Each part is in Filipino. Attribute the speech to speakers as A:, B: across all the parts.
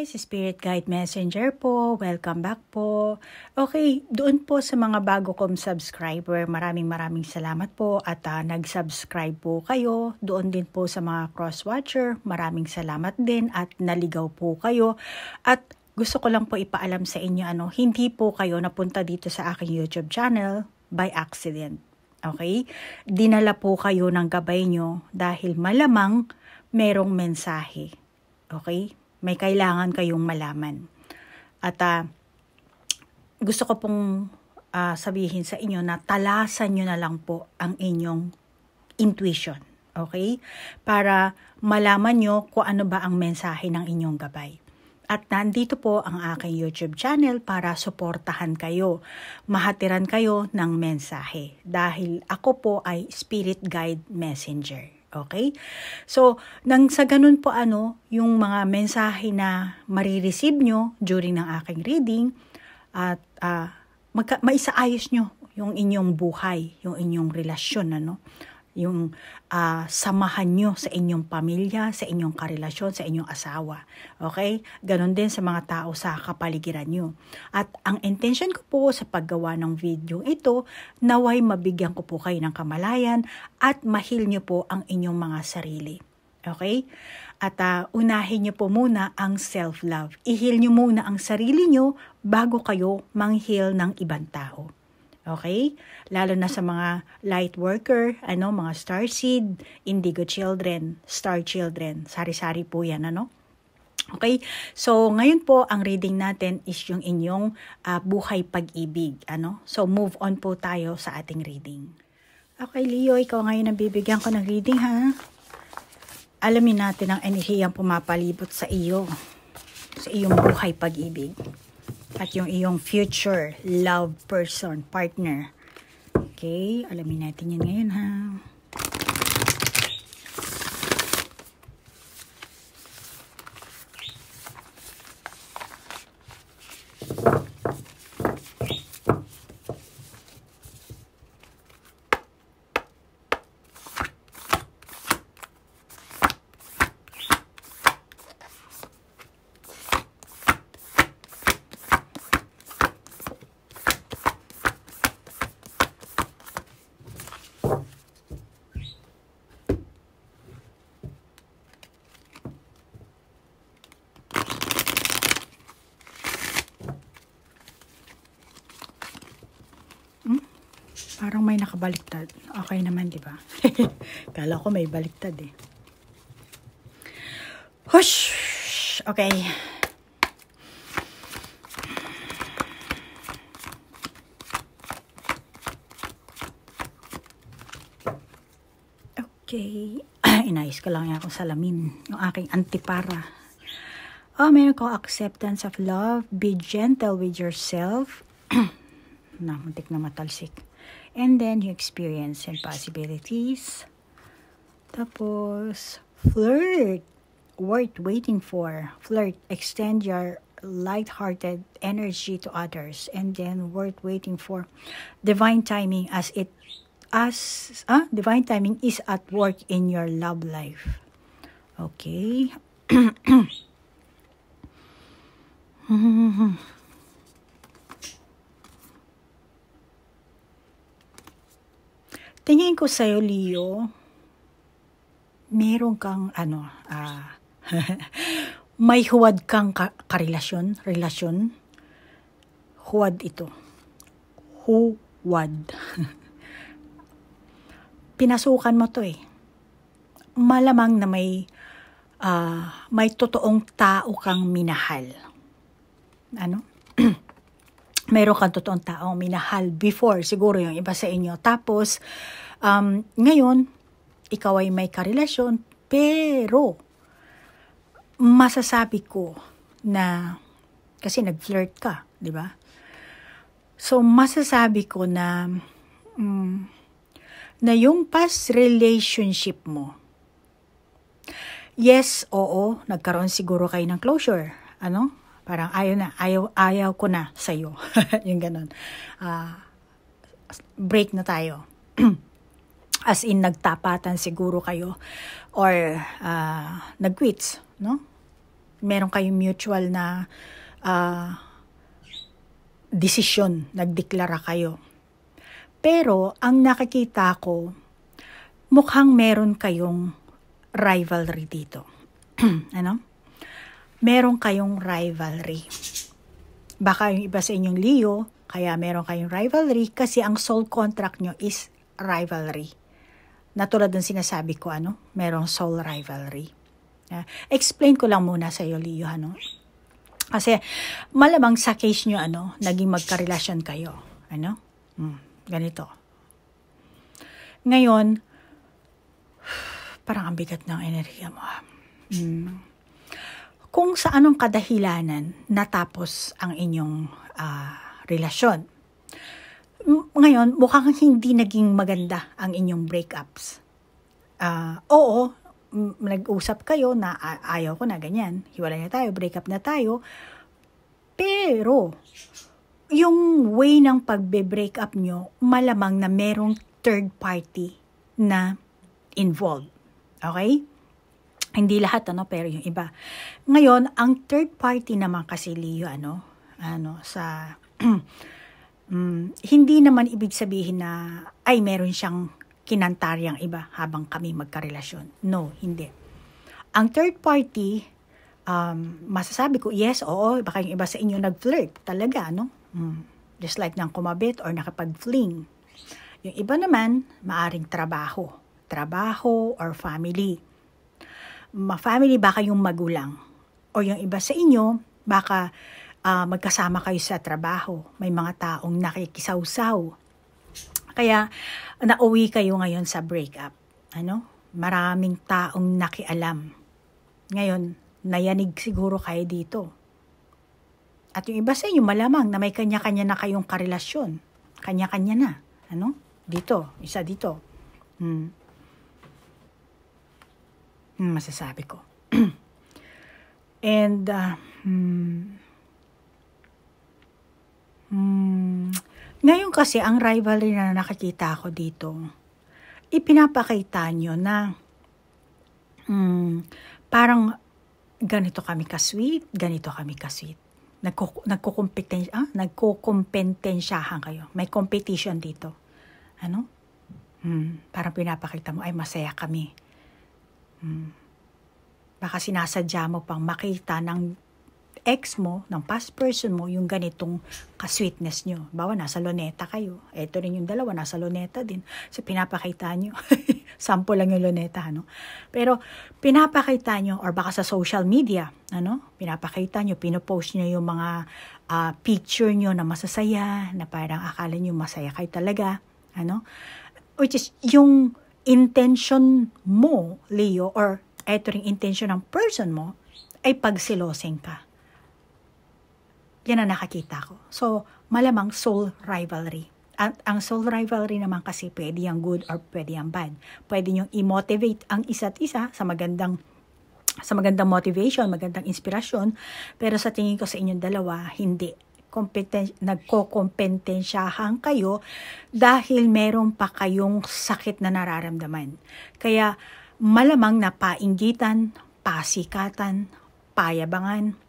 A: guys, Spirit Guide Messenger po. Welcome back po. Okay, doon po sa mga bago kong subscriber, maraming salamat po at nag-subscribe po kayo. Doon din po sa mga cross-watcher, maraming salamat din at naligaw po kayo. At gusto ko lang po ipaalam sa inyo, hindi po kayo napunta dito sa aking YouTube channel by accident. Okay? Dinala po kayo ng gabay nyo dahil malamang merong mensahe. Okay? May kailangan kayong malaman. At gusto ko pong sabihin sa inyo na talasan nyo na lang po ang inyong intuition. Okay? Para malaman nyo kung ano ba ang mensahe ng inyong gabay. At nandito po ang aking YouTube channel para suportahan kayo. Mahatiran kayo ng mensahe. Dahil ako po ay Spirit Guide Messenger. Okay? So, nang sa ganun po yung mga mensahe na marireceive nyo during ng aking reading at maisaayos nyo yung inyong buhay, yung inyong relasyon, yung samahan nyo sa inyong pamilya, sa inyong karelasyon, sa inyong asawa. Okay? Ganon din sa mga tao sa kapaligiran nyo. At ang intention ko po sa paggawa ng video ito, naway mabigyan ko po kayo ng kamalayan at mahil nyo po ang inyong mga sarili. Okay? At unahin nyo po muna ang self-love. I-heal nyo muna ang sarili nyo bago kayo mang-heal ng ibang tao. Okay? Lalo na sa mga light worker, mga starseed, indigo children, star children, sari-sari po yan, Okay? So, ngayon po, ang reading natin is yung inyong buhay pag-ibig, So, move on po tayo sa ating reading. Okay, Leo, ikaw ngayon ang bibigyan ko ng reading, ha? Alamin natin ang enerhiyang pumapalibot sa iyo, sa iyong buhay pag-ibig. At yung iyong future love person, partner. Okay, alamin natin yan ngayon, ha. Parang may nakabaliktad. Okay naman, di ba? Kala ko may baliktad eh. Hush! Okay. Okay. Inayos ko lang yung akong salamin. Yung aking antipara. Meron ko acceptance of love. Be gentle with yourself. Muntik na matalsik. And then, you experience impossibilities. Tapos, flirt. Worth waiting for. Flirt. Extend your light-hearted energy to others. And then, worth waiting for. Divine timing divine timing is at work in your love life. Okay. Tingin ko sa'yo, Leo, meron kang, may huwad kang relasyon. Huwad ito. Huwad. Pinasukan mo to eh. Malamang na may totoong tao kang minahal. Mayroon kang totoong taong minahal before, siguro yung iba sa inyo. Tapos, ngayon, ikaw ay may karelasyon, pero masasabi ko na, kasi nag-flirt ka, di ba? So, masasabi ko na, na yung past relationship mo, yes, oo, nagkaroon siguro kayo ng closure, Parang ayaw ko na sa'yo. Yung ganun. Break na tayo. As in, nagtapatan siguro kayo. Or, nag-quits, no? meron kayong mutual na desisyon, nagdeklara kayo. Pero ang nakikita ko, mukhang meron kayong rivalry dito. Ano? Meron kayong rivalry. Baka yung iba sa inyong Leo, kaya meron kayong rivalry kasi ang soul contract nyo is rivalry. Natulad ng sinasabi ko, merong soul rivalry. Explain ko lang muna sa iyo, Leo, Kasi malamang sa case nyo, naging magkarelasyon kayo. Ganito. Ngayon, parang ang bigat ng enerhiya mo. Kung sa anong kadahilanan natapos ang inyong relasyon. Ngayon, mukhang hindi naging maganda ang inyong breakups. Oo, nag-usap kayo na ayaw ko na ganyan, hiwalay na tayo, break up na tayo, pero yung way ng pagbe-break up nyo, malamang na merong third party na involved. Okay? Hindi lahat, pero yung iba. Ngayon, ang third party naman kasi, Leo, hindi naman ibig sabihin na, ay, meron siyang kinantaryang iba habang kami magkarelasyon. No, hindi. Ang third party, masasabi ko, yes, oo, baka yung iba sa inyo nag-flirt talaga, just like nang kumabit or nakapag-fling. Yung iba naman, maaring trabaho or family. Ma-family baka yung magulang. O yung iba sa inyo, baka magkasama kayo sa trabaho. May mga taong nakikisawsaw. Kaya, nauwi kayo ngayon sa breakup. Maraming taong nakialam. Ngayon, nayanig siguro kayo dito. At yung iba sa inyo, malamang na may kanya-kanya na kayong karelasyon. Kanya-kanya na. Dito. Isa dito. Masasabi ko. And, ngayon kasi, ang rivalry na nakikita ko dito, ipinapakita nyo na parang ganito kami ka-sweet, ganito kami ka-sweet. Nagkukumpetensyahan kayo. May competition dito. Parang pinapakita mo, ay masaya kami. Baka sinasadya mo pang makita ng ex mo, ng past person mo, yung ganitong ka-sweetness nyo. Bawa, nasa Luneta kayo. Ito rin yung dalawa, nasa Luneta din. So, pinapakita nyo. Sample lang yung Luneta, Pero, pinapakita nyo, or baka sa social media, pinapakita nyo, pinopost nyo yung mga picture nyo na masasaya, na parang akala nyo masaya kayo talaga, Which is, yung intention mo, Leo, or ito rin intention ng person mo, ay pagsilosing ka. Yan ang nakakita ko. So, malamang soul rivalry. At ang soul rivalry naman kasi pwede yung good or pwede yung bad. Pwede nyo i-motivate ang isa't isa sa magandang motivation, magandang inspirasyon. Pero sa tingin ko sa inyong dalawa, hindi. Nagkokompetensyahan kayo dahil meron pa kayong sakit na nararamdaman. Kaya malamang na painggitan, pasikatan, payabangan.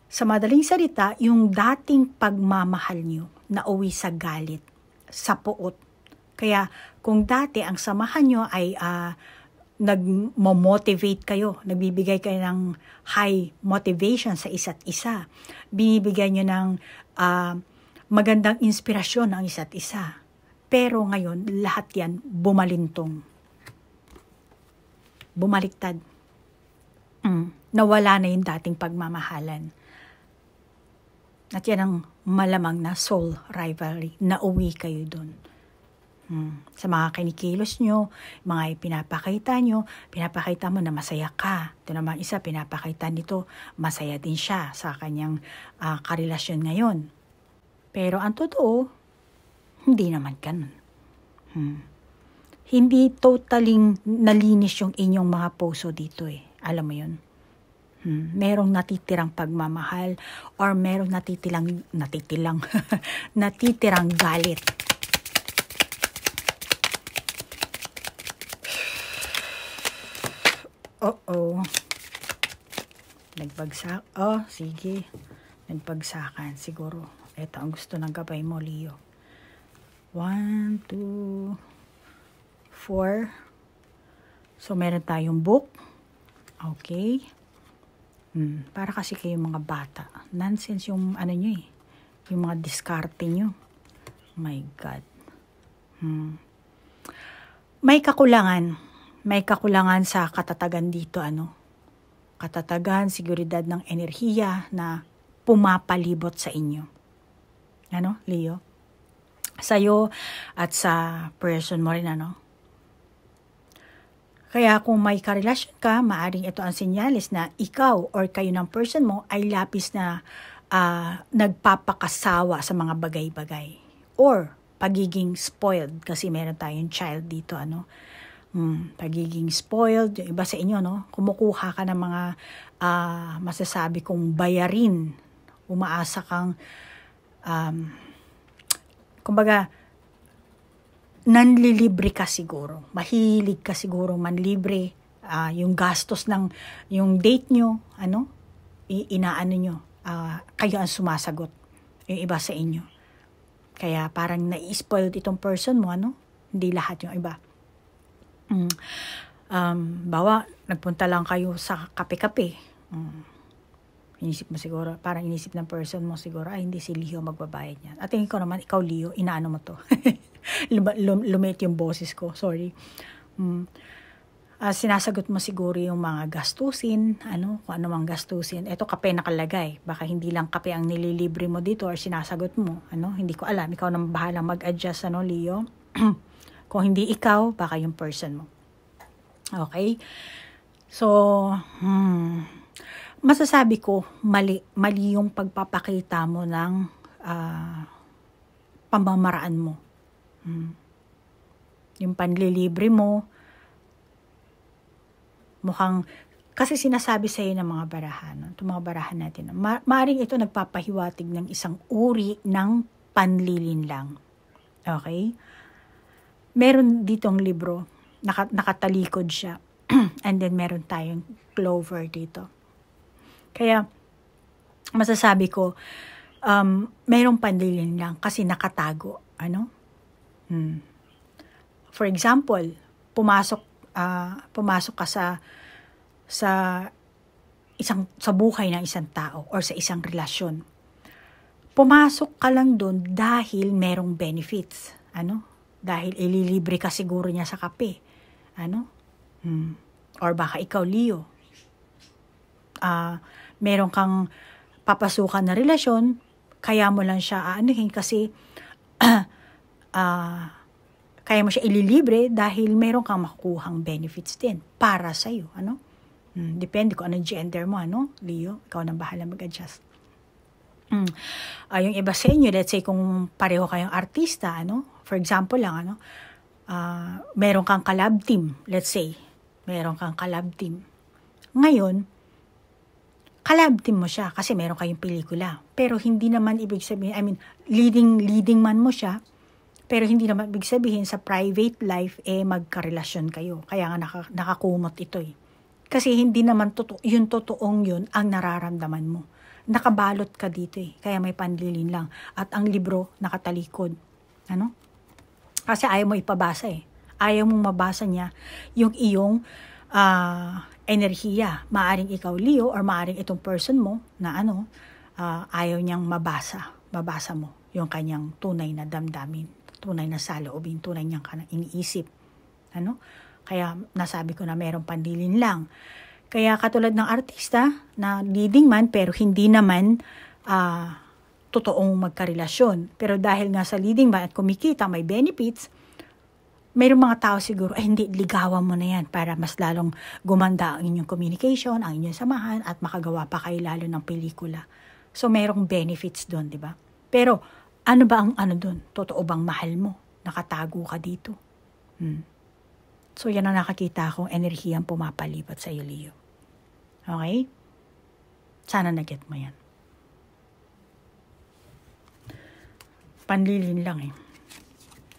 A: Sa madaling salita, yung dating pagmamahal nyo na uwi sa galit, sa puot. Kaya kung dati ang samahan nyo ay nag-motivate kayo, nagbibigay kayo ng high motivation sa isa't isa, binibigay nyo ng magandang inspirasyon ang isa't isa. Pero ngayon, lahat yan bumalintong. Bumaliktad. Nawala na yung dating pagmamahalan. At yan ang malamang na soul rivalry. Nauwi kayo dun. Sa mga kinikilos nyo, mga pinapakita nyo, pinapakita mo na masaya ka. Ito naman isa, pinapakita nito, masaya din siya sa kanyang karelasyon ngayon. Pero ang totoo, hindi naman ganun. Hindi totaling nalinis yung inyong mga puso dito Alam mo yun? Merong natitirang pagmamahal or merong natitirang galit. Nagbagsak. Oh, sige. Nagbagsakan. Siguro. Ito ang gusto ng gabay mo, Leo. 1, 2, 4. So, meron tayong book. Okay. Para kasi kayong mga bata. Nonsense yung ano nyo eh. Yung mga diskarte nyo. My God. May kakulangan. May kakulangan sa katatagan dito, ano. Katatagan, seguridad ng enerhiya na pumapalibot sa inyo. Ano, Leo? Sa'yo at sa person mo rin, ano. Kaya kung may karelasyon ka, maaring ito ang sinyalis na ikaw or kayo ng person mo ay lapis na nagpapakasawa sa mga bagay-bagay. Or pagiging spoiled, kasi meron tayong child dito, ano. Pagiging spoiled, yung iba sa inyo, no, kumukuha ka ng mga masasabi kong bayarin, umaasa kang kumbaga nanlilibre ka siguro, mahilig ka siguro manlibre, yung gastos ng yung date nyo, ano, inaano nyo, kayo ang sumasagot, yung iba sa inyo. Kaya parang nai-spoiled itong person mo, ano, hindi lahat yung iba. Bawa, nagpunta lang kayo sa kape-kape. Inisip mo siguro, parang inisip ng person mo siguro, ay hindi si Leo magbabayad niyan. At tingin ko naman, ikaw Leo, inaano mo to. Lumit yung boses ko, sorry. Sinasagot mo siguro yung mga gastusin, ano, kung ano mang gastusin. Ito kape nakalagay, baka hindi lang kape ang nililibre mo dito or sinasagot mo, ano, hindi ko alam, ikaw nang bahalang mag-adjust, ano, Leo. Kung hindi ikaw, baka yung person mo. Okay? So, masasabi ko, mali yung pagpapakita mo ng pamamaraan mo. Yung panlilibre mo, mukhang, kasi sinasabi sa'yo ng mga barahan, no? Itong mga barahan natin, maaring ito nagpapahiwatig ng isang uri ng panlilinlang. Okay? Meron ditong libro, nakatalikod siya, and then meron tayong clover dito. Kaya, masasabi ko, merong panlilinlang kasi nakatago, ano? For example, pumasok ka sa buhay ng isang tao or sa isang relasyon. Pumasok ka lang doon dahil merong benefits, ano? Dahil ililibre ka siguro niya sa kape, ano? Or baka ikaw, Leo, meron kang papasukan na relasyon, kaya mo lang siya aanuhin kasi kaya mo siya ililibre dahil meron kang makukuhang benefits din para sa'yo, ano? Depende kung anong gender mo, ano, Leo, ikaw nang bahala mag-adjust. Yung iba sa inyo, let's say kung pareho kayong artista, ano, for example lang, ano, meron kang collab team, let's say, meron kang collab team. Ngayon, collab team mo siya kasi meron kayong pelikula. Pero hindi naman ibig sabihin, I mean, leading man mo siya, pero hindi naman ibig sabihin sa private life, magkarelasyon kayo. Kaya nga nakakumot ito eh. Kasi hindi naman yung totoong yun ang nararamdaman mo. Nakabalot ka dito eh. Kaya may panlilin lang. At ang libro nakatalikod. Ano? Kasi ayaw mo ipabasa eh. Ayaw mong mabasa niya yung iyong enerhiya. Maaring ikaw, Leo, or maaring itong person mo na ano, ayaw niyang mabasa mo yung kanyang tunay na damdamin, tunay na saloobin, tunay niyang iniisip. Ano? Kaya nasabi ko na mayroong panlilin lang. Kaya katulad ng artista na leading man pero hindi naman totoong magkarelasyon. Pero dahil nga sa leading man at kumikita, may benefits, mayroong mga tao siguro, hindi, ligawan mo na yan para mas lalong gumanda ang inyong communication, ang inyong samahan, at makagawa pa kayo lalo ng pelikula. So, mayroong benefits doon, di ba? Pero, ano ba ang ano doon? Totoo bang mahal mo? Nakatago ka dito? So, yan ang nakakita kong enerhiyang pumapalipat sa iyo, Leo. Okay? Sana na-get mo yan. Panlilin lang eh.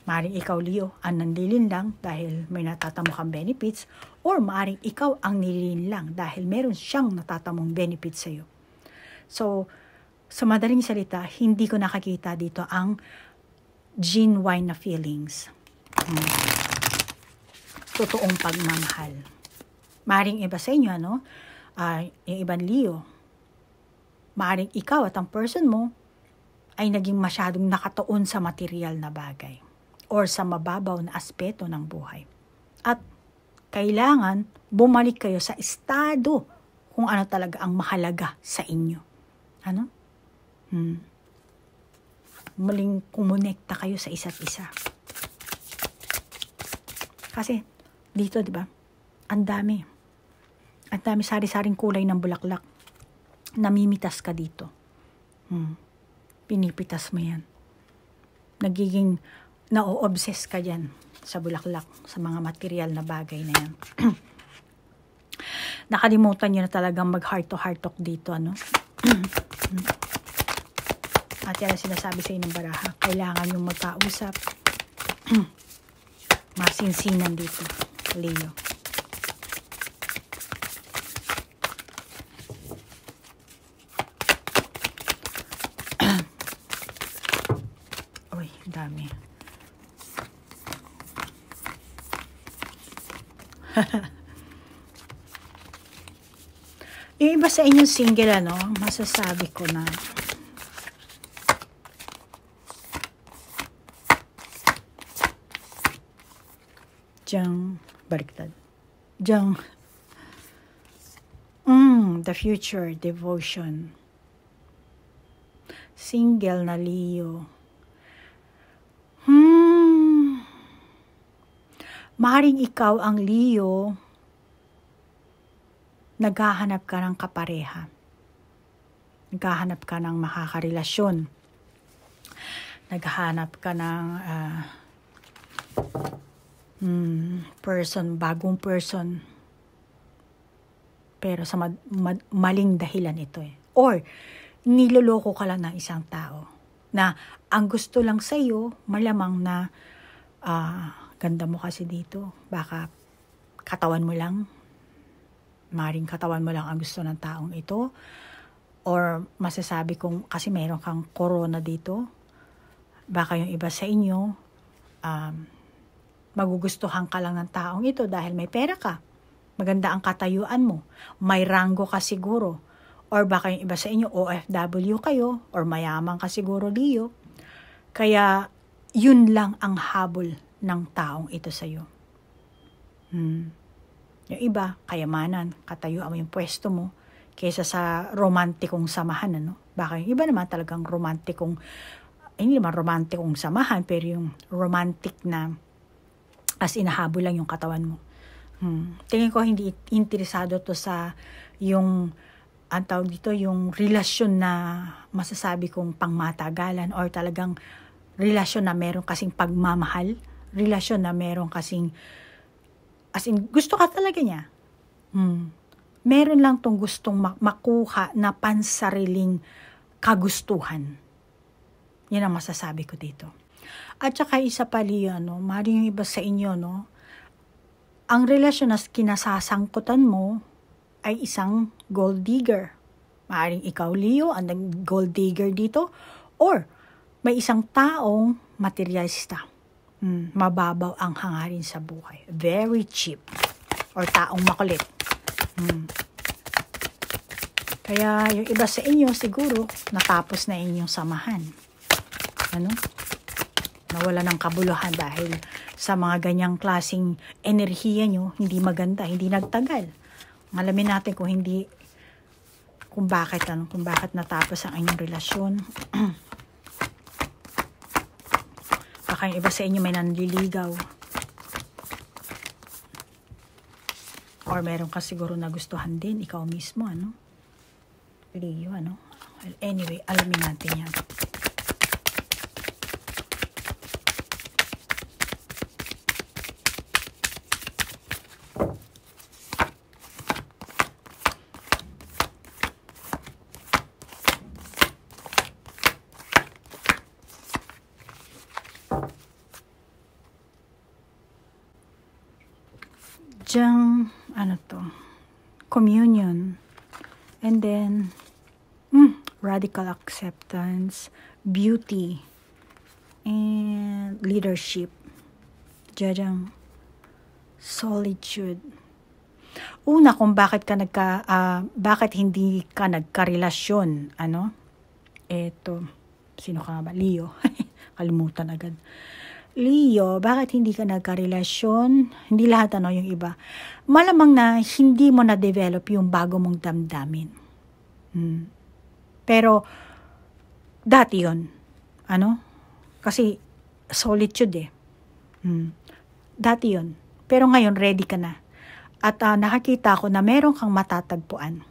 A: Maaring ikaw, Leo, ang nandilin lang dahil may natatamo kang benefits, or maaring ikaw ang nililin lang dahil meron siyang natatamong benefits sa'yo. So, sa madaling salita, hindi ko nakakita dito ang genuine na feelings. Totoong pagmamahal. Maaring iba sa inyo, ano? Yung ibang Leo, maaring ikaw at ang person mo ay naging masyadong nakatuon sa material na bagay or sa mababaw na aspeto ng buhay. At kailangan bumalik kayo sa estado kung ano talaga ang mahalaga sa inyo. Ano? Muling kumonekta kayo sa isa't isa. Kasi dito, di ba? Ang dami. Ang dami sari-saring kulay ng bulaklak. Namimitas ka dito. Pinipitas mo yan. Nagiging na-obsess ka dyan sa bulaklak, sa mga material na bagay na yan. Nakalimutan nyo na talagang mag-heart-to-heart talk dito, ano? At yan ang sinasabi sa inyong baraha. Kailangan yung magkausap. Masinsinan dito, Leo. Uy, dami. Yung iba sa inyong single, ano, masasabi ko na baliktad. The future devotion. Single na Leo. Maaaring ikaw ang Leo, naghahanap ka ng kapareha. Naghahanap ka ng makakarelasyon. Naghahanap ka ng bagong person. Pero sa maling dahilan ito eh. Or, niloloko ka lang ng isang tao. Na ang gusto lang sa'yo, malamang na ganda mo kasi dito. Baka katawan mo lang. Maring katawan mo lang ang gusto ng taong ito. Or masasabi kong kasi meron kang corona dito. Baka yung iba sa inyo, magugustuhan ka lang ng taong ito dahil may pera ka. Maganda ang katayuan mo. May ranggo ka siguro. Or baka yung iba sa inyo, OFW kayo. Or mayaman ka siguro, Leo. Kaya, yun lang ang habol ng taong ito sa'yo. Yung iba, kayamanan, katayuan mo yung pwesto mo, kaysa sa romantikong samahan, ano? Baka yung iba naman talagang hindi naman romantikong samahan, pero yung romantic na as inahabol lang yung katawan mo. Tingin ko hindi interesado to sa yung ang tawag dito, yung relasyon na masasabi kong pangmatagalan or talagang relasyon na meron kasing pagmamahal, relasyon na meron kasing as in, gusto ka talaga niya. Meron lang tong gustong makuha na pansariling kagustuhan. Yan ang masasabi ko dito. At saka isa pa, Leo, no, maaaring yung iba sa inyo, no, ang relasyon na kinasasangkutan mo ay isang gold digger. Maaaring ikaw, Leo, ang gold digger dito, or may isang taong materialista. Mababaw ang hangarin sa buhay. Very cheap. Or taong makulit. Kaya yung iba sa inyo siguro natapos na inyong samahan. Ano? Nawala ng kabuluhan dahil sa mga ganyang klaseng enerhiya nyo, hindi maganda, hindi nagtagal. Alamin natin kung bakit natapos ang inyong relasyon. Baka yung iba sa inyo may nanliligaw. Or meron ka siguro nagustuhan din, ikaw mismo, ano? Leo, ano? Well, anyway, alamin natin yan. Diyang, communion. And then, radical acceptance, beauty, and leadership. Diyang solitude. Una, kung bakit hindi ka nagkarelasyon, Eto, sino ka nga ba? Leo. Kalimutan agad. Leo, bakit hindi ka nagkarelasyon? Hindi lahat yung iba. Malamang na hindi mo na-develop yung bago mong damdamin. Pero, dati yun. Kasi, solitude Dati yun. Pero ngayon, ready ka na. At nakakita ko na meron kang matatagpuan.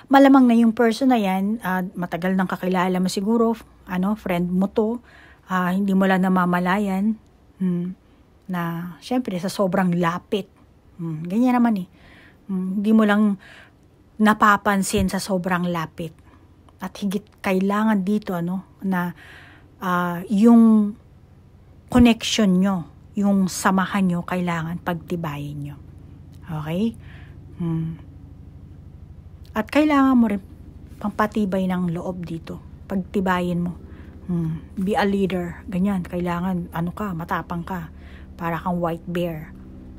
A: Malamang na yung person na yan, matagal nang kakilala mo siguro, friend mo to, hindi mo lang namamalayan, na syempre sa sobrang lapit. Ganyan naman hindi mo lang napapansin sa sobrang lapit. At higit kailangan dito, na yung connection nyo, yung samahan nyo, kailangan pagtibayin nyo. Okay? At kailangan mo rin pampatibay ng loob dito. Pagtibayin mo. Be a leader. Ganyan. Kailangan, matapang ka. Para kang white bear.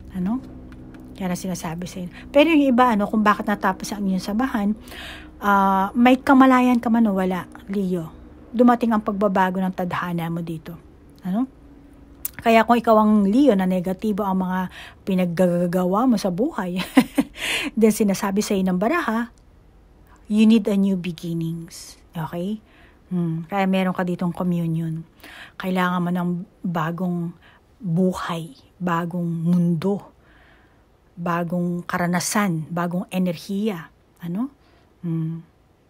A: Kaya na sinasabi sa inyo. Pero yung iba, kung bakit natapos ang inyong samahan, may kamalayan ka man o wala, Leo. Dumating ang pagbabago ng tadhana mo dito. Kaya kung ikaw ang Leo na negatibo ang mga pinaggagawa mo sa buhay, then sinasabi sa iyo ng baraha, you need a new beginnings. Okay? Kaya meron ka ditong communion. Kailangan mo ng bagong buhay, bagong mundo, bagong karanasan, bagong enerhiya.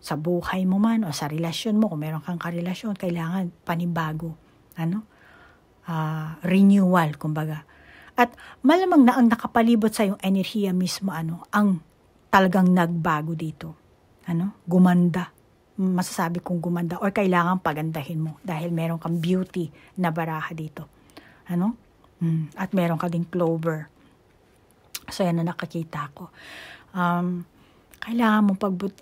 A: Sa buhay mo man o sa relasyon mo, kung meron kang karelasyon, kailangan panibago. Renewal, kumbaga. At malamang na ang nakapalibot sa yung enerhiya mismo, ang talagang nagbago dito. Gumanda. Masasabi kong gumanda or kailangan pagandahin mo dahil meron kang beauty na baraha dito. At meron ka ding clover. So, yan na nakakita ko. Kailangan mo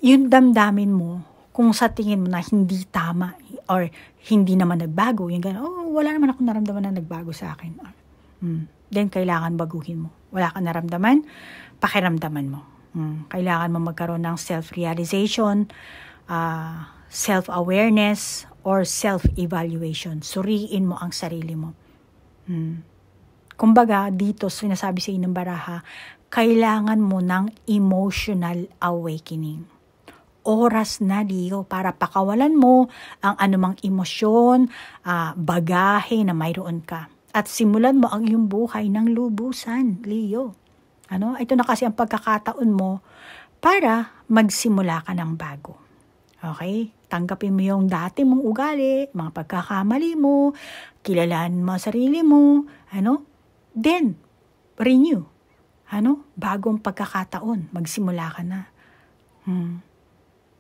A: yung damdamin mo, kung sa tingin mo na hindi tama or hindi naman nagbago, yung gano'n, wala naman akong naramdaman na nagbago sa akin. Then, kailangan baguhin mo. Wala kang naramdaman, pakiramdaman mo. Kailangan mo magkaroon ng self-realization, self-awareness, or self-evaluation. Suriin mo ang sarili mo. Kumbaga, dito, sinasabi sa inyong baraha, kailangan mo ng emotional awakening. Oras na, Leo, para pakawalan mo ang anumang emosyon, bagahe na mayroon ka. At simulan mo ang iyong buhay ng lubusan, Leo. Ito na kasi ang pagkakataon mo para magsimula ka ng bago. Okay? Tanggapin mo yung dati mong ugali, mga pagkakamali mo, kilalanin mo ang sarili mo, then, renew. Bagong pagkakataon, magsimula ka na.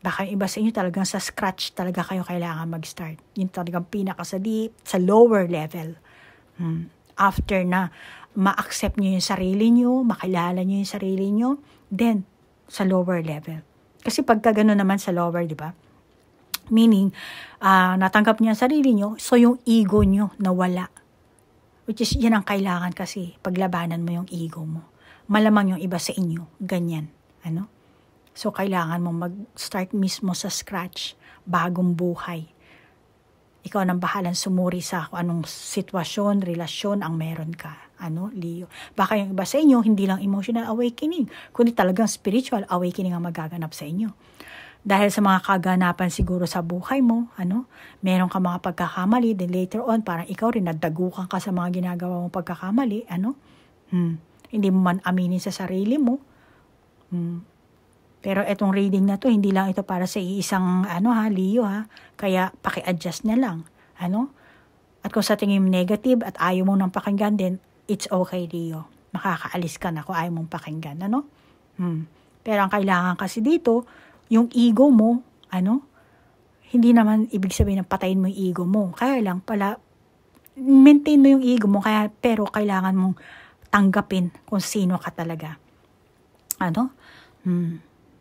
A: Baka iba sa inyo talagang sa scratch talaga kayo kailangan mag-start. Yung talagang pinaka sa deep, sa lower level. After na ma-accept nyo yung sarili nyo, makilala nyo yung sarili nyo, then sa lower level. Kasi pagka gano'n naman sa lower, di ba? Meaning, natanggap nyo yung sarili nyo, so yung ego nyo nawala. Which is, yan ang kailangan kasi, paglabanan mo yung ego mo. Malamang yung iba sa inyo, ganyan. So, kailangan mong mag-start mismo sa scratch, bagong buhay. Ikaw nang bahalang sumuri sa anong sitwasyon, relasyon ang meron ka. Leo? Baka yung iba sa inyo, hindi lang emotional awakening, kundi talagang spiritual awakening ang magaganap sa inyo. Dahil sa mga kaganapan siguro sa buhay mo, meron ka mga pagkakamali, then later on, parang ikaw rin, nadagukan ka sa mga ginagawa mong pagkakamali, hindi mo man aminin sa sarili mo, Pero etong reading na to, hindi lang ito para sa iisang Leo Kaya paki-adjust na lang. At kung sa tingin mo negative at ayaw mo nang pakinggan, then it's okay, Leo. Makakaalis ka na kung ayaw mong pakinggan, Pero ang kailangan kasi dito, yung ego mo, hindi naman ibig sabihin na patayin mo yung ego mo. Kaya lang pala, maintain mo yung ego mo, pero kailangan mong tanggapin kung sino ka talaga. Ano?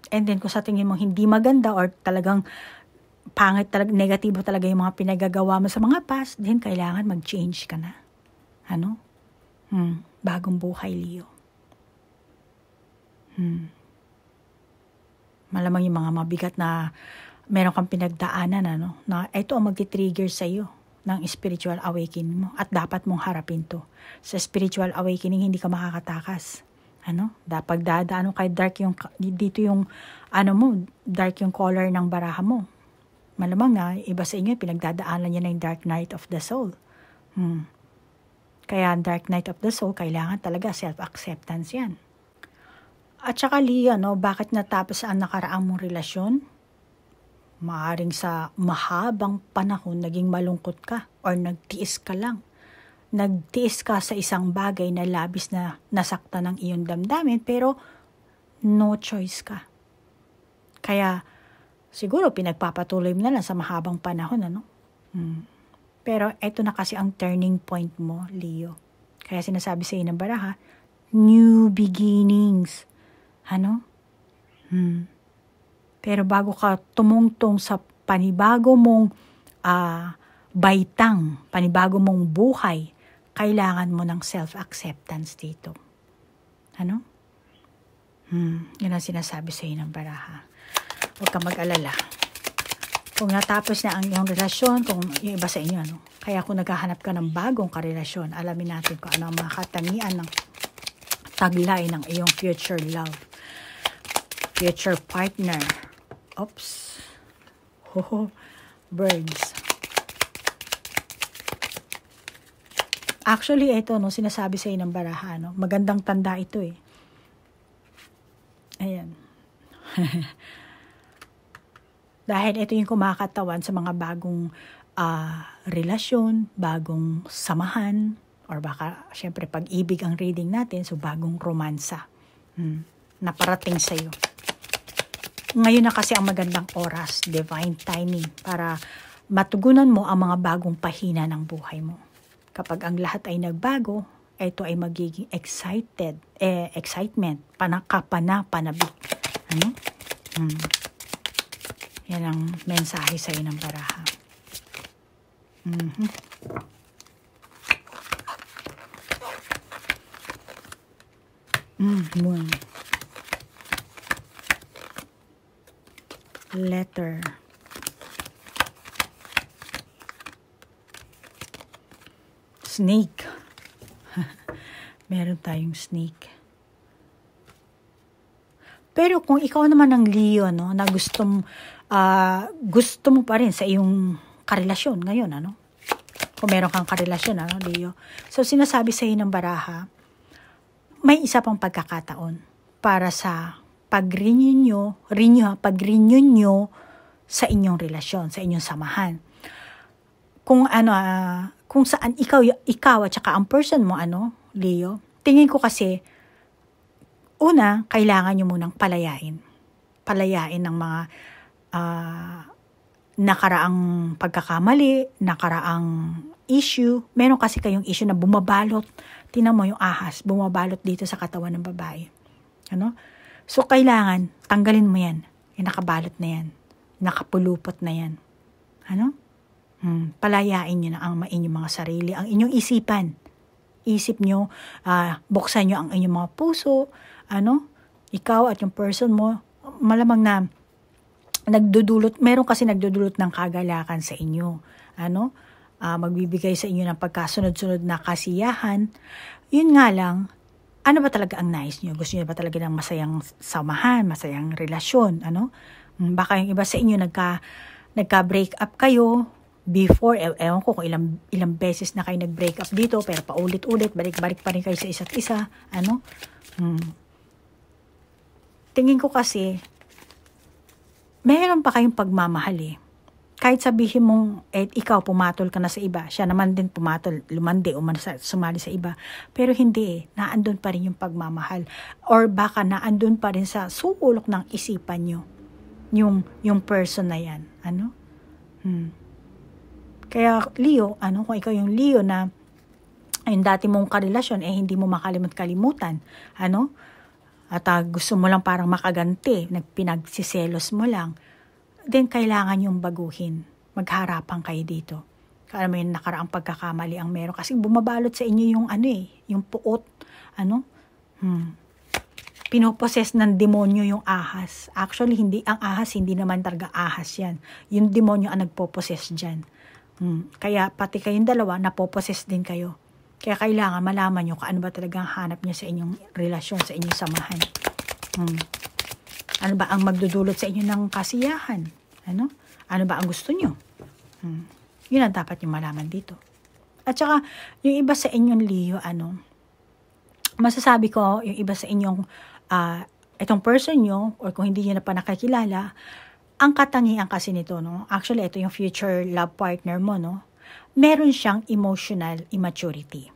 A: And then kung sa tingin mo hindi maganda or talagang pangit talaga, negatibo talaga yung mga pinagagawa mo sa mga past, then kailangan mag-change ka na. Ano? Bagong buhay, Leo. Malamang yung mga mabigat na meron kang pinagdaanan, ano, na ito ang mag-trigger sa iyo ng spiritual awakening mo at dapat mong harapin to. Sa spiritual awakening, hindi ka makakatakas. Ano? Dapat dadaan kay dark yung, dito yung, ano mo, dark yung color ng baraha mo. Malamang na, iba sa inyo, pinagdadaanan niya na yung dark night of the soul. Kaya dark night of the soul, kailangan talaga self-acceptance yan. At saka, Leo, no, bakit natapos ang nakaraang mong relasyon? Maaring sa mahabang panahon, naging malungkot ka or nagtiis ka lang. Nagtiis ka sa isang bagay na labis na nasaktan ng iyong damdamin, pero no choice ka. Kaya, siguro pinagpapatuloy mo na lang sa mahabang panahon, ano? Pero eto na kasi ang turning point mo, Leo. Kaya sinasabi sa iyo ng baraha, new beginnings. Ano? Pero bago ka tumungtong sa panibago mong baitang, panibago mong buhay, kailangan mo ng self-acceptance dito. Ano? Yan ang sinasabi sa iyo ng baraha. Huwag ka mag-alala. Kung natapos na ang iyong relasyon, kung yung iba sa inyo, ano? Kaya kung naghahanap ka ng bagong karelasyon, alamin natin kung ano ang mga katangian ng taglay ng iyong future love. Future partner. Oops. Birds. Actually, ito, no, sinasabi sa iyo ng baraha, no? Magandang tanda ito eh. Ayan. Dahil ito yung kumakatawan sa mga bagong relasyon, bagong samahan, or baka, syempre, pag-ibig ang reading natin, so bagong romansa na parating sa iyo. Ngayon na kasi ang magandang oras, divine timing, para matugunan mo ang mga bagong pahina ng buhay mo. Kapag ang lahat ay nagbago, ito ay magiging excitement, panabik. Ano? Yan ang mensahe sa iyo ng baraha. Moon. Letter. Snake. Meron tayong snake. Pero kung ikaw naman ang Leo, no, na gusto mo pa rin sa iyong karelasyon ngayon, ano? Kung meron kang karelasyon, ano, Leo. So, sinasabi sa iyo ng baraha, may isa pang pagkakataon para sa pag-renew nyo sa inyong relasyon, sa inyong samahan. Kung kung saan ikaw at saka ang person mo, ano, Leo, tingin ko kasi, una, kailangan nyo munang palayain ng mga nakaraang pagkakamali, nakaraang issue. Meron kasi kayong issue na bumabalot. Tingnan mo yung ahas, bumabalot dito sa katawan ng babae. Ano? So, kailangan, tanggalin mo yan. Yung nakabalot na yan. Nakapulupot na yan. Ano? Palayain nyo na ang inyong mga sarili, ang inyong isipan. Isip nyo, buksan nyo ang inyong mga puso, ano? Ikaw at yung person mo, malamang na meron kasi nagdudulot ng kagalakan sa inyo. Ano? Magbibigay sa inyo ng pagkasunod-sunod na kasiyahan. Yun nga lang, ano ba talaga ang nais nyo? Gusto nyo ba talaga ng masayang samahan, masayang relasyon? Ano? Baka yung iba sa inyo nagka-break up kayo before, ewan ko kung ilang beses na kayo nag-break up dito, pero paulit-ulit, balik-balik pa rin kayo sa isa't isa. Ano? Tingin ko kasi, meron pa kayong pagmamahal eh. Kahit sabihin mong, ikaw pumatol ka na sa iba, siya naman din pumatol, lumandi o sumali sa iba. Pero hindi eh, naandun pa rin yung pagmamahal. Or baka naandun pa rin sa sulok ng isipan nyo, yung person na yan. Ano? Kaya Leo, kung ikaw yung Leo na yung dati mong karelasyon, hindi mo makalimut-kalimutan. Ano? At gusto mo lang parang makaganti, pinagsiselos mo lang, then kailangan yung baguhin. Magharapan kayo dito. Kaya may nakaraang pagkakamali ang meron. Kasi bumabalot sa inyo yung yung puot. Pinoposes ng demonyo yung ahas. Actually, ang ahas, hindi naman talaga ahas yan. Yung demonyo ang nagpoposes dyan. Kaya pati kayong dalawa, napoposes din kayo. Kaya kailangan malaman nyo kung ano ba talagang hanap nyo sa inyong relasyon, sa inyong samahan. Ano ba ang magdudulot sa inyo ng kasiyahan? Ano ba ang gusto nyo? Yun ang dapat nyo malaman dito. At saka, yung iba sa inyong Leo, masasabi ko, yung iba sa inyong, itong person nyo, or kung hindi nyo na pa nakakilala, ang katangian kasi nito, actually, ito yung future love partner mo, meron siyang emotional immaturity.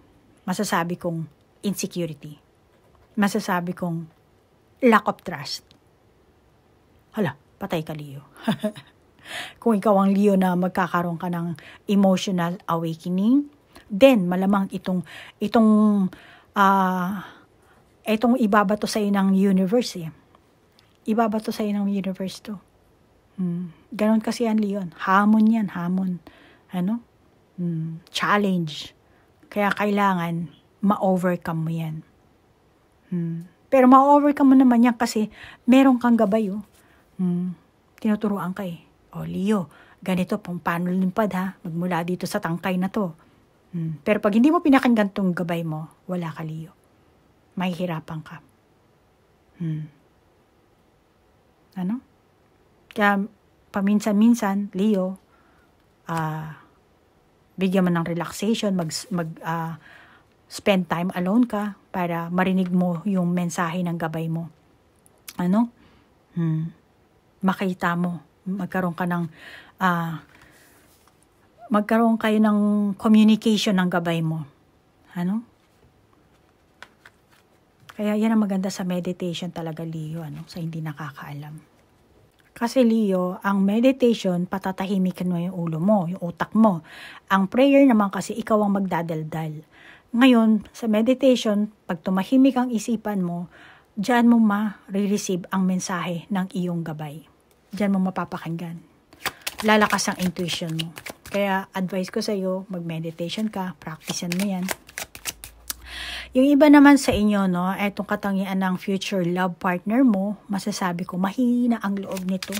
A: Masasabi kong insecurity. Masasabi kong lack of trust. Hala, patay ka, Leo. Kung ikaw ang Leo na magkakaroon ka ng emotional awakening, then malamang itong ibabato sa'yo ng universe. Ibabato sa'yo ng universe to. Ganon kasi yan, Leon. Hamon yan, hamon. Challenge. Kaya kailangan ma-overcome mo yan. Pero ma-overcome mo naman yan kasi meron kang gabay. Tinuturuan ka Leo, ganito pong paano lumpad magmula dito sa tangkay na to. Pero pag hindi mo pinakinggan tong gabay mo, wala ka, Leo. Mahihirapan ka. Kaya paminsan-minsan, Leo, bigyan mo ng relaxation, spend time alone ka para marinig mo yung mensahe ng gabay mo. Makita mo, magkaroon kayo ng communication ng gabay mo. Kaya yan ang maganda sa meditation talaga, Leo, sa hindi nakakaalam. Kasi, Leo, ang meditation, patatahimikin mo yung ulo mo, yung utak mo. Ang prayer naman kasi, ikaw ang magdadaldal. Ngayon, sa meditation, pag tumahimik ang isipan mo, diyan mo ma-receive ang mensahe ng iyong gabay. Diyan mo mapapakinggan. Lalakas ang intuition mo. Kaya, advice ko sa iyo, mag-meditation ka, practicean mo yan. Yung iba naman sa inyo, etong katangian ng future love partner mo, masasabi ko, mahina ang loob nito.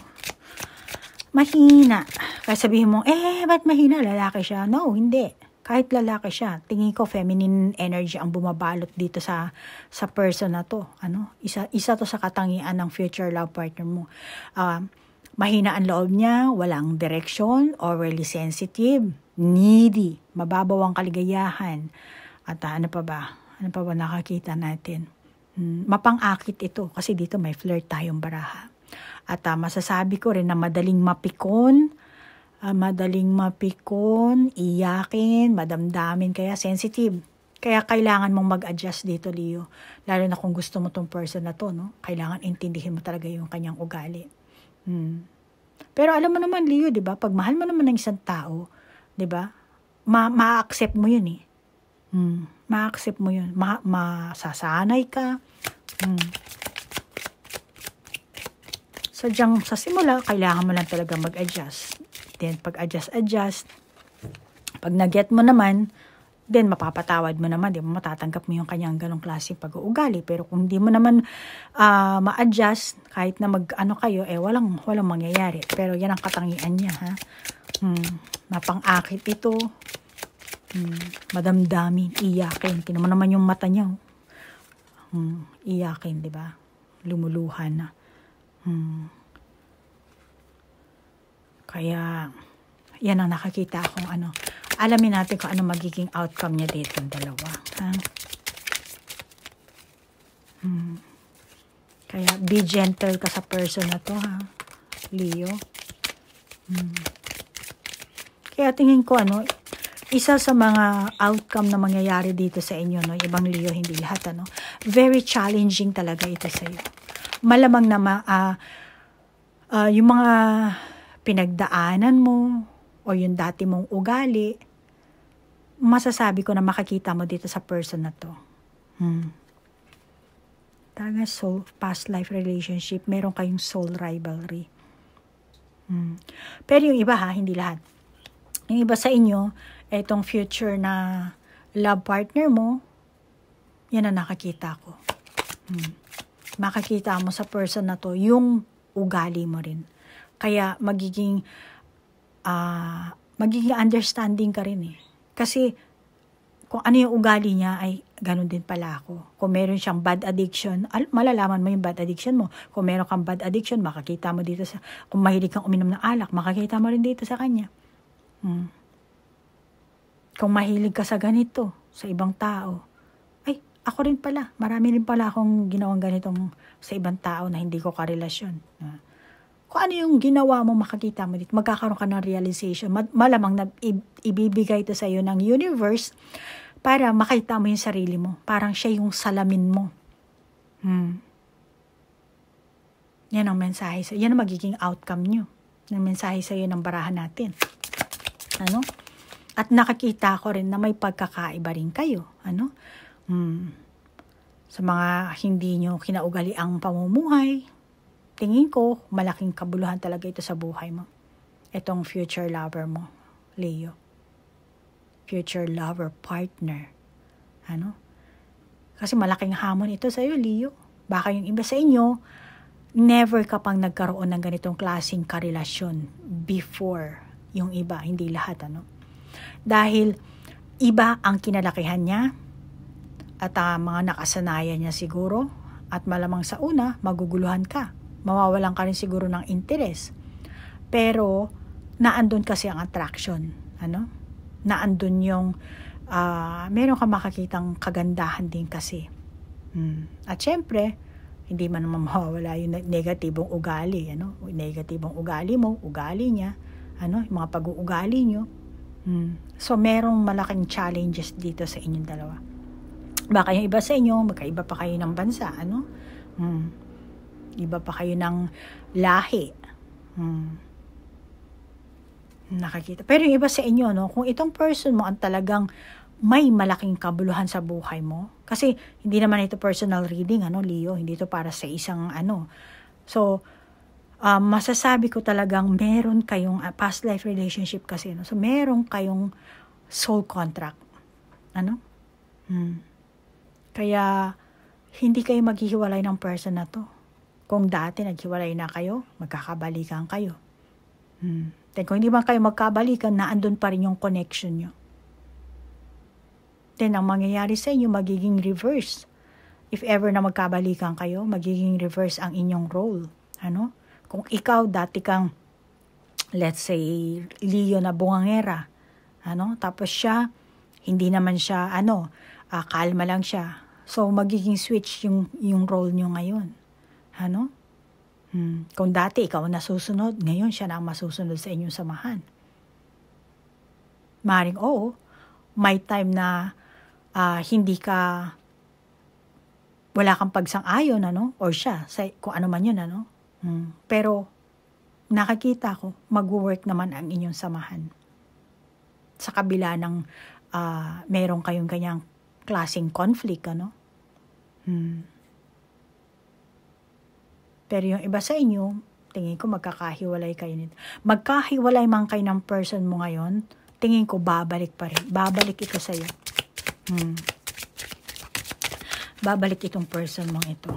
A: Mahina. Kaya sabihin mo, ba't mahina? Lalaki siya. No, hindi. Kahit lalaki siya, tingin ko feminine energy ang bumabalot dito sa person na to. Isa to sa katangian ng future love partner mo. Mahina ang loob niya, walang direction, overly sensitive, needy, mababaw ang kaligayahan. At ano pa ba nakakita natin? Mapang-akit ito kasi dito may flirt tayong baraha. At masasabi ko rin na madaling mapikon, iyakin, madamdamin, kaya sensitive. Kaya kailangan mong mag-adjust dito, Leo. Lalo na kung gusto mo tong person na to, kailangan intindihin mo talaga yung kanyang ugali. Pero alam mo naman, Leo, 'di ba? Pag mahal mo naman ng isang tao, 'di ba? Ma-accept mo 'yun Ma-accept mo 'yun. Masasanay ka. Sadyang sa simula, kailangan mo lang talaga mag-adjust. Then pag adjust, pag na-get mo naman, then mapapatawad mo naman, di ba? Matatanggap mo yung kanyang ganong klaseng pag-uugali. Pero kung hindi mo naman ma-adjust, kahit na mag-ano kayo, walang mangyayari. Pero yan ang katangian niya, Mapang-akit ito. Madamdamin, iyakin. Tingnan mo naman yung mata niya. Iyakin, di ba? Lumuluhan na. Kaya, yan ang nakakita akong alamin natin kung ano magiging outcome niya dito ng dalawa. Kaya, be gentle ka sa person na to, Leo. Kaya tingin ko, isa sa mga outcome na mangyayari dito sa inyo, ibang Leo, hindi lahat, very challenging talaga ito sa iyo. Malamang na yung mga pinagdaanan mo, o yung dati mong ugali, masasabi ko na makikita mo dito sa person na to. Talaga soul, past life relationship, meron kayong soul rivalry. Pero yung iba hindi lahat. Yung iba sa inyo, etong future na love partner mo, yan ang nakakita ko. Makakita mo sa person na to, yung ugali mo rin. Kaya magiging understanding ka rin eh. Kasi kung ano yung ugali niya, ay ganun din pala ako. Kung meron siyang bad addiction, malalaman mo yung bad addiction mo. Kung meron kang bad addiction, makakita mo dito sa, kung mahilig kang uminom ng alak, makakita mo rin dito sa kanya. Kung mahilig ka sa ganito, sa ibang tao, ay, ako rin pala. Marami rin pala akong ginawang ganitong sa ibang tao na hindi ko karelasyon. Kung ano yung ginawa mo, makakita mo dito. Magkakaroon ka ng realization. Malamang na ibibigay ito sa iyo ng universe para makita mo yung sarili mo. Parang siya yung salamin mo. Yan ang mensahe sa iyo. Yan ang magiging outcome nyo. Yan ang mensahe sa iyo ng barahan natin. At nakakita ko rin na may pagkakaiba rin kayo. Sa mga hindi nyo kinaugali ang pamumuhay, tingin ko, malaking kabuluhan talaga ito sa buhay mo. Itong future lover mo, Leo. Future lover partner. Kasi malaking hamon ito sa iyo, Leo. Baka yung iba sa inyo, never ka pang nagkaroon ng ganitong klaseng karelasyon before yung iba, hindi lahat, Dahil iba ang kinalakihan niya at mga nakasanayan niya siguro at malamang sa una, maguguluhan ka. Mawawalan ka rin siguro ng interes. Pero, naandun kasi ang attraction. Naandun yung, meron ka makakitang kagandahan din kasi. At syempre, hindi man naman mawawala yung negatibong ugali. Negatibong ugali mo, ugali niya, yung mga pag-uugali nyo. So, merong malaking challenges dito sa inyong dalawa. Baka yung iba sa inyo, magkaiba pa kayo ng bansa, iba pa kayo ng lahi. Nakakita. Pero yung iba sa inyo, kung itong person mo ang talagang may malaking kabuluhan sa buhay mo, kasi hindi naman ito personal reading, Leo, hindi ito para sa isang So, masasabi ko talagang meron kayong past life relationship kasi, so meron kayong soul contract. Kaya, hindi kayo maghihiwalay ng person na to. Kung dati naghiwalay na kayo, magkakabalikan kayo. Then kung hindi man kayo magkabalikan, naandun pa rin yung connection nyo. Then ang mangyayari sa inyo, magiging reverse. If ever na magkabalikan kayo, magiging reverse ang inyong role. Kung ikaw dati kang, let's say, Leo na bungangera, tapos siya, hindi naman siya, kalma lang siya. So, magiging switch yung role nyo ngayon. Kung dati ikaw nasusunod, ngayon siya na ang masusunod sa inyong samahan. Maring may time na hindi ka, wala kang pagsang-ayon, or siya, kung ano man yun, Pero, nakakita ko, mag-work naman ang inyong samahan. Sa kabila ng, meron kayong kanyang klaseng conflict, Pero yung iba sa inyo, tingin ko magkakahiwalay kayo nito. Magkahiwalay man kayo ng person mo ngayon, tingin ko babalik pa rin. Babalik ito sa iyo. Babalik itong person mong ito.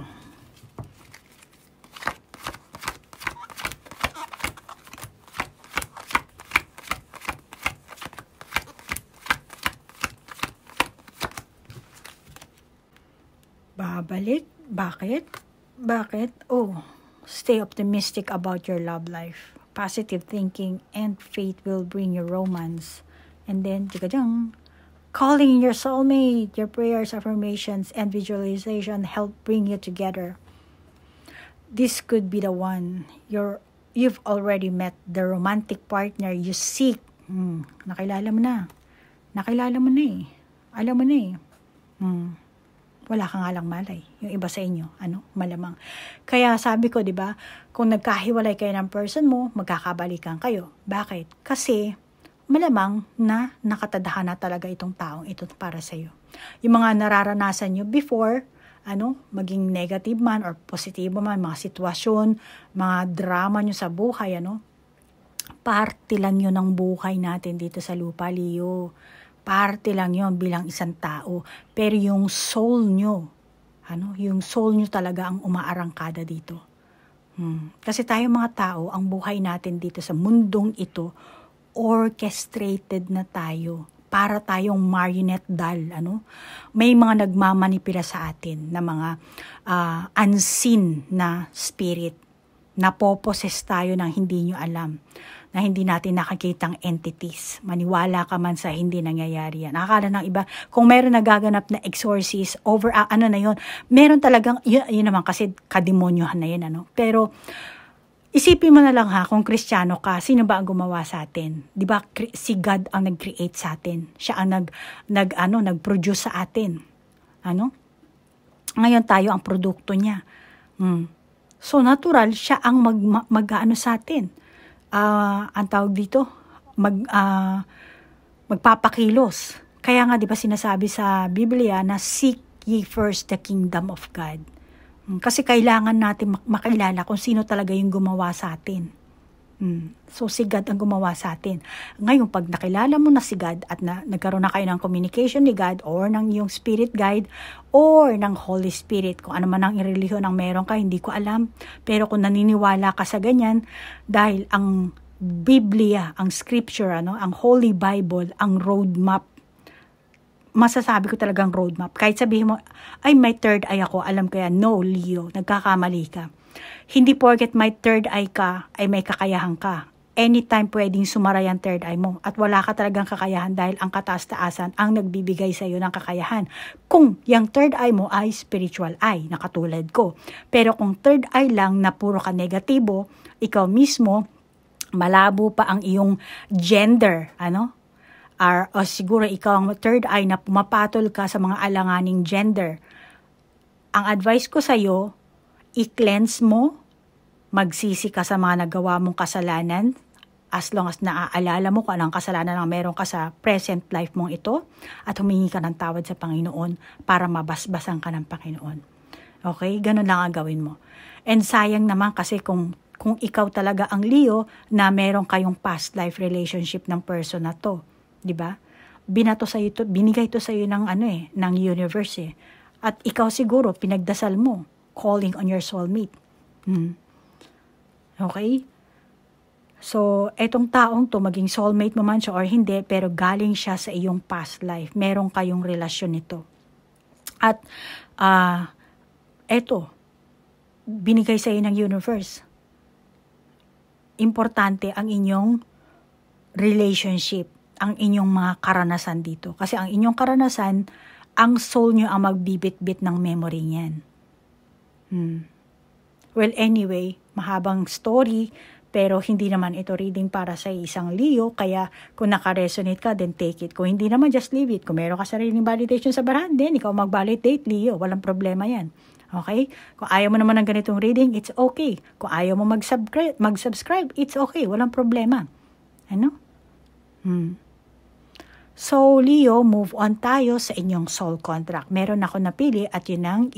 A: Babalik? Bakit? Stay optimistic about your love life. Positive thinking and faith will bring you romance. And then, calling your soulmate, your prayers, affirmations, and visualization help bring you together. This could be the one. You've already met the romantic partner you seek. Nakilala mo na. Alam mo na eh. Wala kang alang malay. Yung iba sa inyo, malamang. Kaya sabi ko, di ba, kung nagkahiwalay kayo ng person mo, magkakabalikan kayo. Bakit? Kasi malamang na nakatadhana talaga itong taong ito para sa iyo. Yung mga nararanasan nyo before, maging negative man or positibo man, mga sitwasyon, mga drama nyo sa buhay, parte lang yun ng buhay natin dito sa lupa, Leo. Parte lang yun bilang isang tao. Pero yung soul nyo, yung soul nyo talaga ang umaarangkada dito. Kasi tayo mga tao, ang buhay natin dito sa mundong ito, orchestrated na tayo. Para tayong marionette doll. May mga nagmamanipula sa atin na mga unseen na spirit. Napoposes tayo ng hindi nyo alam. Na hindi natin nakakitang entities. Maniwala ka man sa hindi nangyayari yan. Nakakala ng iba, kung meron nagaganap na exorcist, over, na yun, meron talagang, yun naman kasi kademonyohan na yun, Pero, isipin mo na lang kung Kristiyano ka, sino ba ang gumawa sa atin? Di ba, si God ang nag-create sa atin. Siya ang nag-produce sa atin. Ngayon tayo ang produkto niya. So, natural, siya ang mag-ano sa atin. Ang tawag dito, magpapakilos. Kaya nga, di ba sinasabi sa Biblia na seek ye first the kingdom of God. Kasi kailangan natin makilala kung sino talaga yung gumawa sa atin. So, si God ang gumawa sa atin. Ngayon, pag nakilala mo na si God at nagkaroon na kayo ng communication ni God or ng yung spirit guide or ng Holy Spirit, kung ano man ang relihiyon ang meron ka, hindi ko alam. Pero kung naniniwala ka sa ganyan, dahil ang Biblia, ang scripture, ang Holy Bible, ang roadmap, masasabi ko talagang roadmap. Kahit sabihin mo, ay may third eye ako, alam ko yan. No, Leo, nagkakamali ka. Hindi porket may third eye ka, ay may kakayahan ka. Anytime pwedeng sumara yung third eye mo at wala ka talagang kakayahan dahil ang kataas-taasan ang nagbibigay sa iyo ng kakayahan. Kung yung third eye mo ay spiritual eye, na katulad ko. Pero kung third eye lang na puro ka negatibo, ikaw mismo, malabo pa ang iyong gender, o siguro ikaw ang third eye na pumapatol ka sa mga alanganing gender. Ang advice ko sa iyo, i-cleanse mo, magsisi ka sa mga nagawa mong kasalanan, as long as naaalala mo kung anong kasalanan ang meron ka sa present life mong ito, at humingi ka ng tawad sa Panginoon para mabasbasan ka ng Panginoon. Okay? Ganun lang ang gawin mo. And sayang naman kasi kung ikaw talaga ang Leo na meron kayong past life relationship ng person na to. Diba? Binato sa iyo to, binigay to sa iyo ng ng universe eh. At ikaw siguro pinagdasal mo, calling on your soulmate. Okay? So, etong taong to, maging soulmate mo man siya or hindi, pero galing siya sa iyong past life. Meron kayong relasyon nito. At, eto, binigay sa iyo ng universe. Importante ang inyong relationship, ang inyong mga karanasan dito. Kasi ang inyong karanasan, ang soul nyo ang magbibit-bit ng memory niyan. Well, anyway, mahabang story, pero hindi naman ito reading para sa isang Leo, kaya kung naka-resonate ka, then take it. Kung hindi naman, just leave it. Kung meron ka sariling validation sa barahan, then ikaw mag-validate, Leo. Walang problema yan. Okay? Kung ayaw mo naman ng ganitong reading, it's okay. Kung ayaw mo mag-subscribe, it's okay. Walang problema. So, Leo, move on tayo sa inyong soul contract. Meron ako napili at yun ang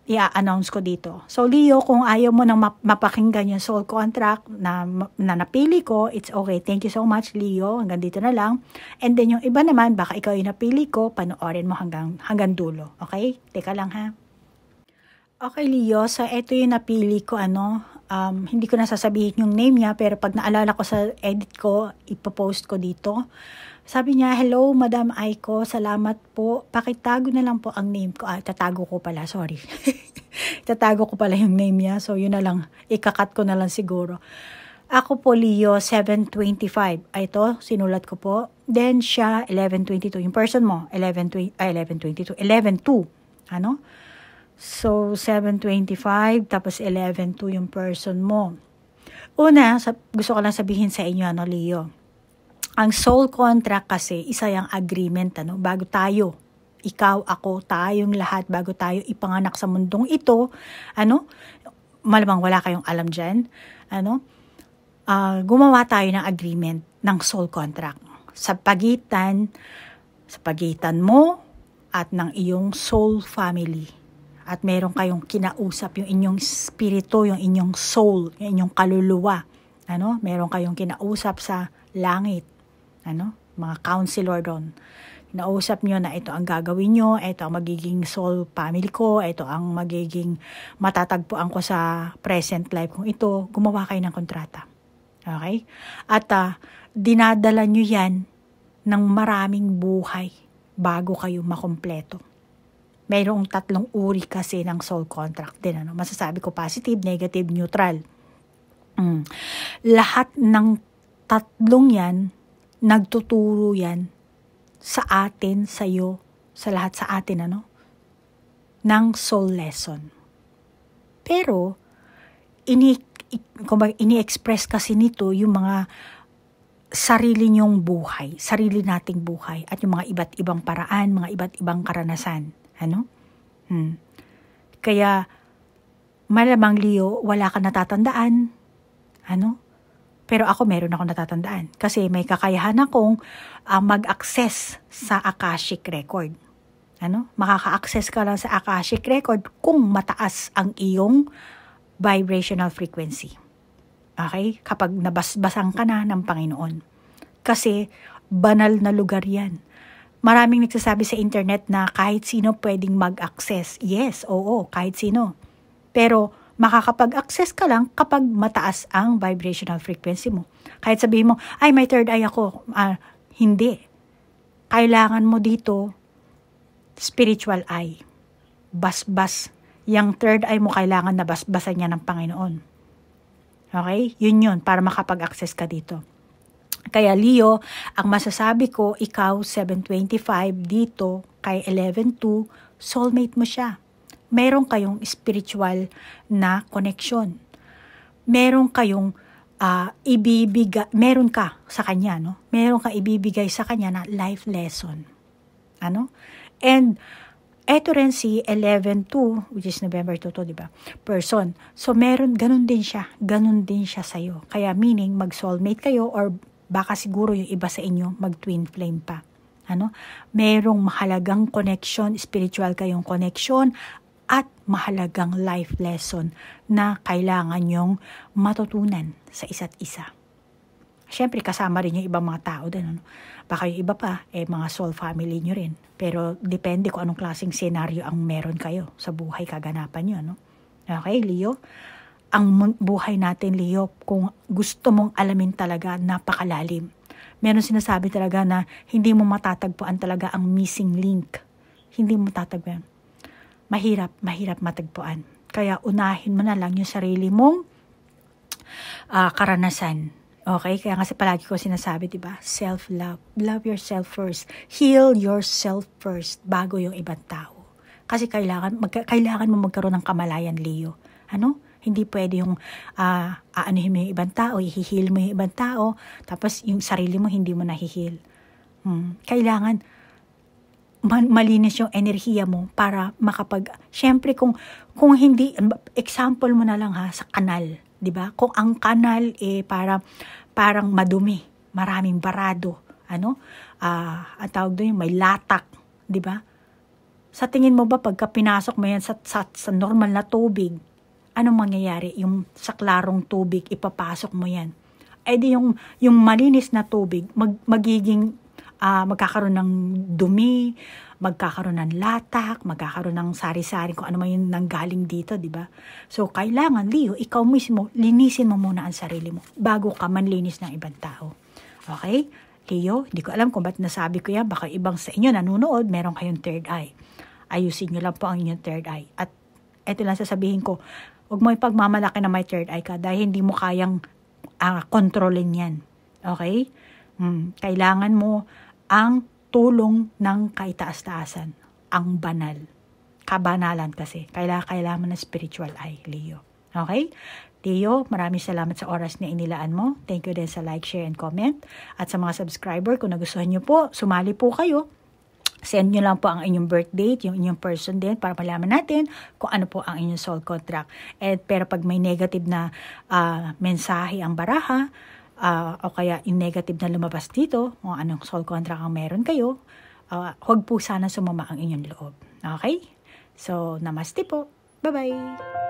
A: i-announce ko dito. So, Leo, kung ayaw mo nang mapakinggan yung soul contract na napili ko, it's okay. Thank you so much, Leo. Hanggang dito na lang. And then yung iba naman, baka ikaw yung napili ko, panoorin mo hanggang dulo. Okay? Teka lang ha. Okay, Leo. So, ito yung napili ko, hindi ko na sasabihin yung name niya, pero pag naalala ko sa edit ko, ipopost ko dito. Sabi niya, hello, Madam Aiko, salamat po. Pakitago na lang po ang name ko. Tatago ko pala, sorry. Tatago ko pala yung name niya. So, yun na lang. Ikakat ko na lang siguro. Ako po, Leo, 725. Ito, sinulat ko po. Then, siya, 1122. Yung person mo, 1122. 112. So, 725, tapos 11.2 yung person mo. Una, gusto ko lang sabihin sa inyo, Leo. Ang soul contract kasi, isa yung agreement, bago tayo, ikaw, ako, tayong lahat, bago tayo ipanganak sa mundong ito, malamang wala kayong alam dyan, gumawa tayo ng agreement. ng soul contract sa pagitan mo at ng iyong soul family. At meron kayong kinausap, yung inyong spirito, yung inyong soul, yung inyong kaluluwa. Meron kayong kinausap sa langit. Mga counselor doon. Kinausap nyo na ito ang gagawin nyo, ito ang magiging soul family ko, ito ang magiging matatagpuan ko sa present life kung ito, gumawa kayo ng kontrata. Okay? At dinadala nyo yan ng maraming buhay bago kayo makumpleto. Mayroong 3 uri kasi ng soul contract din. Masasabi ko positive, negative, neutral. Lahat ng 3 yan, nagtuturo yan sa atin, sa iyo, sa lahat sa atin, ng soul lesson. Pero, ini-express kasi nito yung mga sarili nyong buhay, sarili nating buhay, at yung mga iba't ibang paraan, mga iba't ibang karanasan. Kaya, malamang Leo, wala ka natatandaan. Pero ako meron ako natatandaan. Kasi may kakayahan akong mag-access sa Akashic Record. Makaka-access ka lang sa Akashic Record kung mataas ang iyong vibrational frequency. Okay? Kapag nabasbasan ka na ng Panginoon. Kasi banal na lugar yan. Maraming nagsasabi sa internet na kahit sino pwedeng mag-access. Yes, oo, kahit sino. Pero makakapag-access ka lang kapag mataas ang vibrational frequency mo. Kahit sabihin mo, ay may third eye ako. Hindi. Kailangan mo dito spiritual eye. Basbas. Yung third eye mo kailangan na basbasan niya ng Panginoon. Okay? Yun para makapag-access ka dito. Kaya Leo, ang masasabi ko, ikaw 725 dito kay 11-2, soulmate mo siya. Meron kayong spiritual na connection. Meron kayong meron ka sa kanya, Meron ka ibibigay sa kanya na life lesson. And eto rin si 11-2, which is November 2 to, diba? Person. So, ganun din siya sa'yo. Kaya meaning, mag-soulmate kayo or baka siguro yung iba sa inyo, mag-twin flame pa. Merong mahalagang connection, spiritual kayong connection, at mahalagang life lesson na kailangan nyong matutunan sa isa't isa. Siyempre, kasama rin yung ibang mga tao din. Baka yung iba pa, mga soul family nyo rin. Pero depende kung anong klaseng senaryo ang meron kayo sa buhay kaganapan nyo. Okay, Leo? Ang buhay natin, Leo, kung gusto mong alamin talaga, napakalalim. Meron sinasabi talaga na hindi mo matatagpuan talaga ang missing link. Hindi mo matatagpuan. Mahirap matagpuan. Kaya unahin mo na lang yung sarili mong karanasan. Okay? Kaya kasi palagi ko sinasabi, diba? Self-love. Love yourself first. Heal yourself first bago yung ibang tao. Kasi kailangan mo magkaroon ng kamalayan, Leo. Hindi pwede yung aanuhin mo yung ibang tao, i-heal mo yung ibang tao, tapos yung sarili mo hindi mo na-heal. Kailangan malinis yung enerhiya mo para syempre kung hindi, example mo na lang sa kanal, di ba? Kung ang kanal parang madumi, maraming barado, ang tawag doon may latak, di ba? Sa tingin mo ba pagka pinasok mo yan sa normal na tubig, anong mangyayari? Yung sa klarong tubig, ipapasok mo yan. Di yung malinis na tubig, magkakaroon ng dumi, magkakaroon ng latak, magkakaroon ng sari-sari, kung ano man yung nanggaling dito, di ba? So, kailangan, Leo, ikaw mismo, linisin mo muna ang sarili mo bago ka manlinis ng ibang tao. Okay? Leo, hindi ko alam kung ba't nasabi ko yan. Baka ibang sa inyo nanunood, meron kayong third eye. Ayusin nyo lang po ang inyong third eye. At eto lang sasabihin ko, huwag mo ipagmamalaki na may third eye ka dahil hindi mo kayang kontrolin yan. Okay? Kailangan mo ang tulong ng kaitaas-taasan, ang banal. Kabanalan kasi. Kailangan mo ng spiritual eye, Leo. Okay? Leo, maraming salamat sa oras na inilaan mo. Thank you din sa like, share, and comment. At sa mga subscriber, kung nagustuhan nyo po, sumali po kayo. Send nyo lang po ang inyong birth date, yung inyong person din, para malaman natin kung ano po ang inyong soul contract. Pero pag may negative na mensahe ang baraha, o kaya in negative na lumabas dito, kung anong soul contract ang meron kayo, huwag po sana sumama ang inyong loob. Okay? So, namaste po. Bye-bye!